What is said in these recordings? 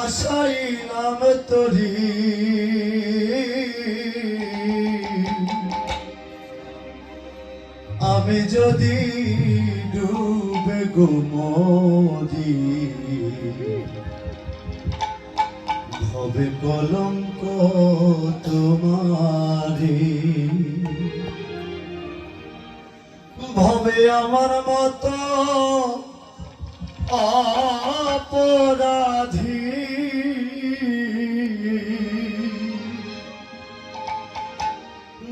ভাসাইলাম তরি আমি যদি ডুবে গো মরি হবে কলঙ্ক তোমারি ভবে আমার মতো অপরাধী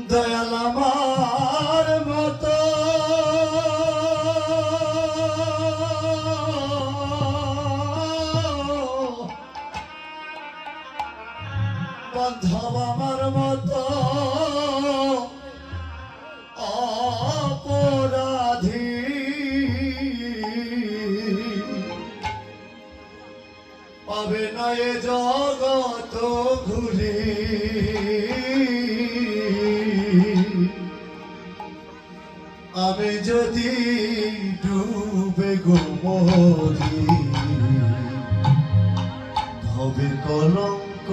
দয়াল আমার মতো বান্ধব আমার মতো অপরাধী পাবে না এ জগৎ ঘুরে আমি যদি ডুবে গো মরি হবে কলঙ্ক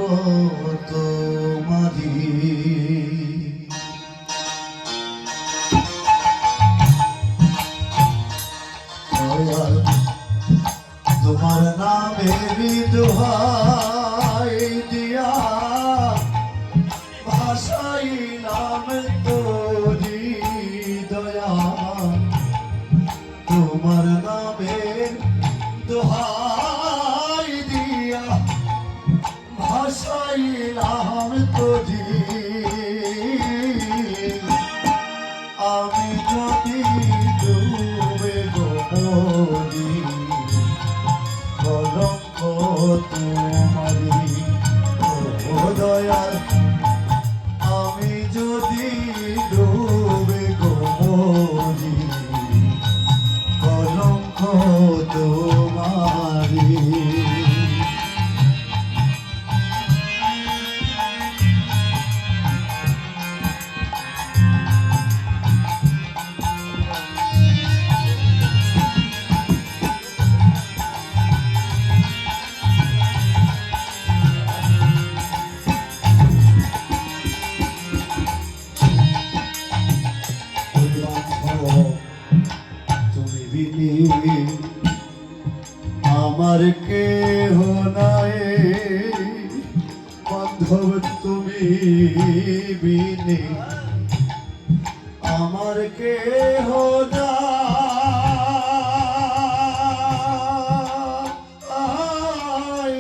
তোমারি তোমার নামেরই দোহাই দিয়া ভাসাইলাম তোরি দয়া তোমার নামের দোহাই দিয়া ভাসাইলাম তোরি আমি যদি ডুবে গো মরি কলঙ্ক তোমারি ও দয়াল আমি যদি ডুবে গো মরি কলঙ্ক তোমারি আমার কেহ নাই বান্ধব তুমি বিনে আমার কেহ নাই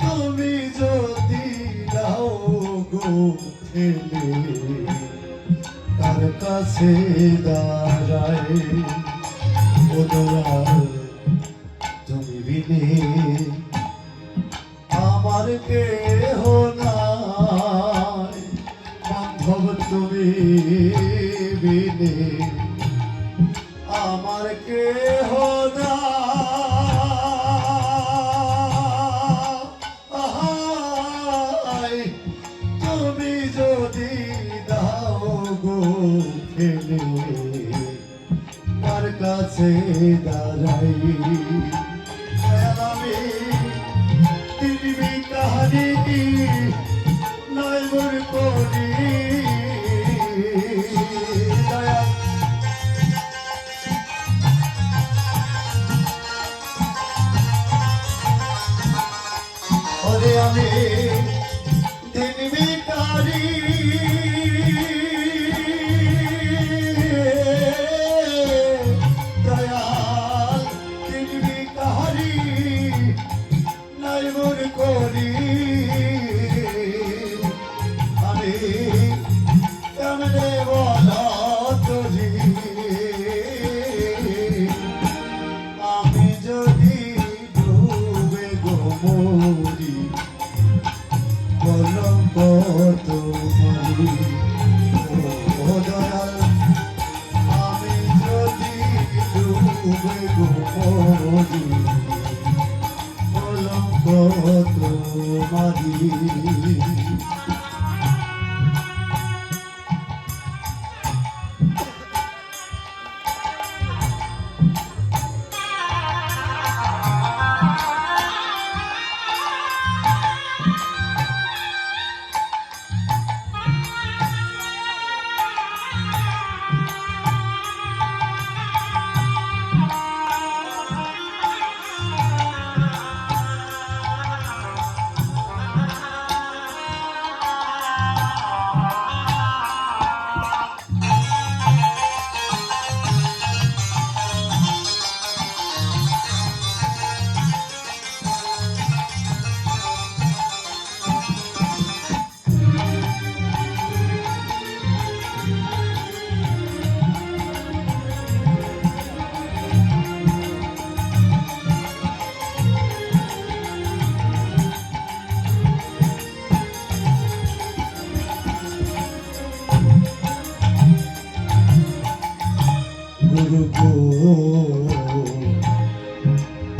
তুমি যদি দাও গো ফেলে তার কাছে দাঁড়ায় ও দয়াল তুমি বিনে আমার কেহ নাই বান্ধব তুমি বিনে আমার কেহ নাই তুমি যদি দাও গো ফেলে তার কাছে দাঁড়াই আমি দিবি কাহানি নয় মোর করি ওরে আমি দিবি কারি দয়াল দিবি গুরু গো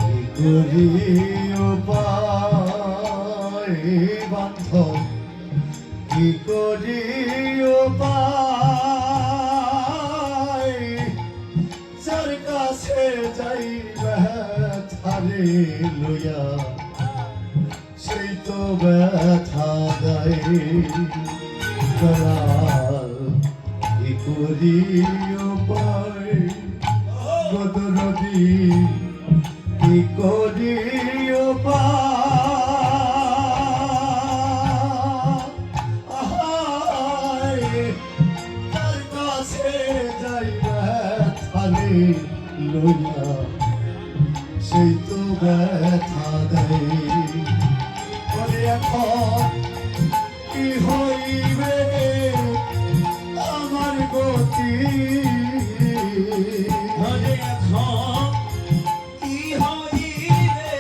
কি করি উপায় বান্ধব কি করি উপায় যার কাছে যাই ব্যথারে লইয়া সেই তো ব্যথা দেয় দয়াল কি করি উপায় বদরদি কি করি উপায় তার কাছে যাই ব্যথারে লইয়া সেই তো ব্যথা দেয় বলে এখন কি হইবে আমার গতি বলে এখন কি হইবে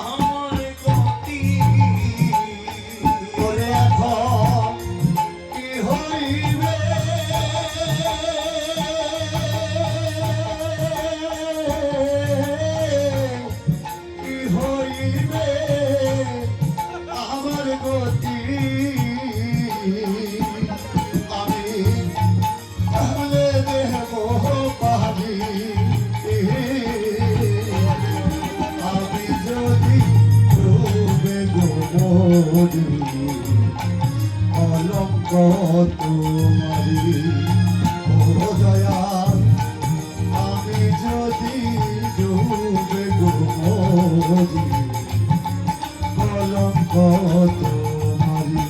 আমার গতি বলে এখন কি হইবে কি হইবে আমার গতি আমি তাহলে দেব পাবি আমি যদি ডুবে গোবরি অলঙ্ক তোমারি ও দয়াল আমি যদি ডুবে গোবরি অলঙ্ক তোমারি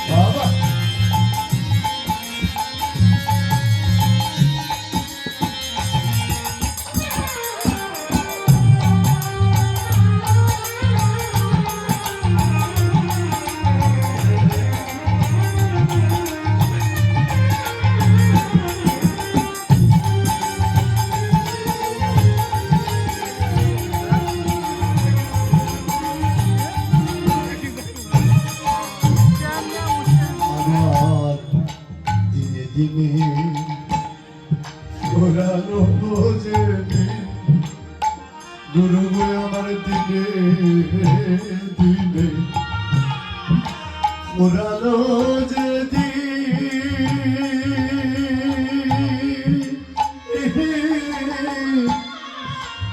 বাবা আমার দিনে দিনে ওরানো যে গুরু গো আমার দিনে দিনে ওরানো যে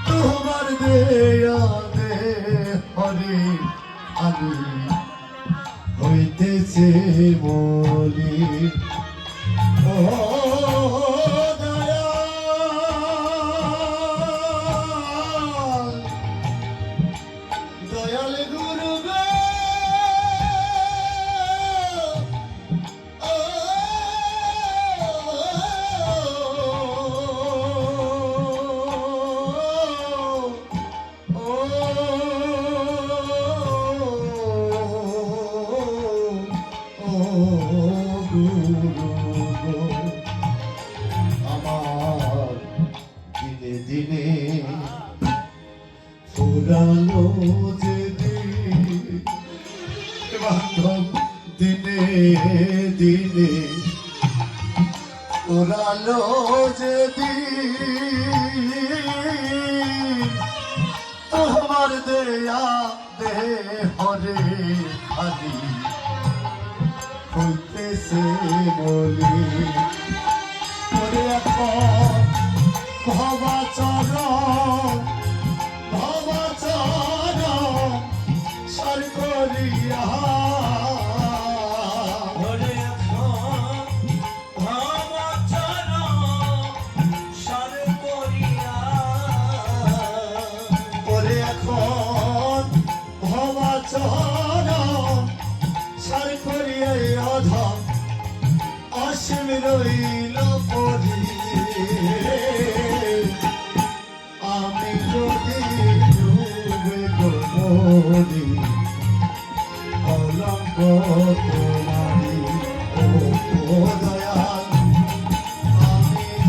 তোমার দেয়া দে হরে আমি হইতেছে বলি ও দয়াল দয়াল গুরু গো ও আমার দিনে দিনে ফুরালো যে বান্ধব দিনে দিনে ফুরালো যে তোমার দেয়া দে হরে খালি হইতেছে বলি করে এখন ভবাচরণ সার করিয়া বলে এখন ভবচরণ সার করিয়া করে এখন ভবাচরণ সার করিয়া অধম অসীম রইল পরি আমি যদি ডুবে গোবরি অলঙ্ক তোমারি ও দয়াল আমি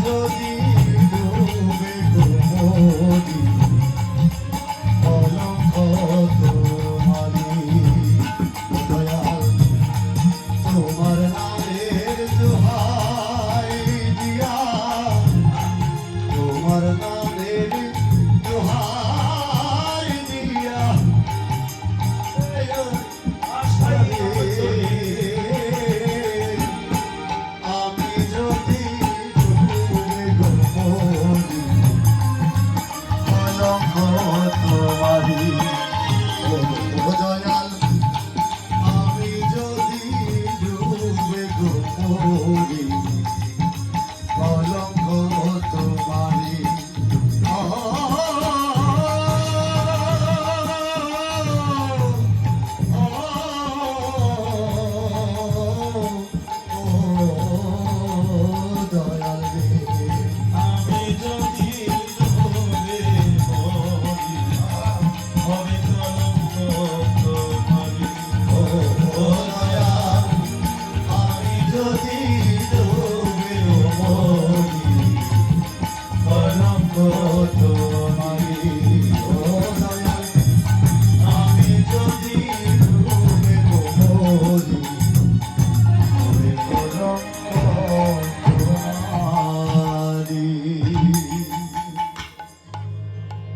দয়া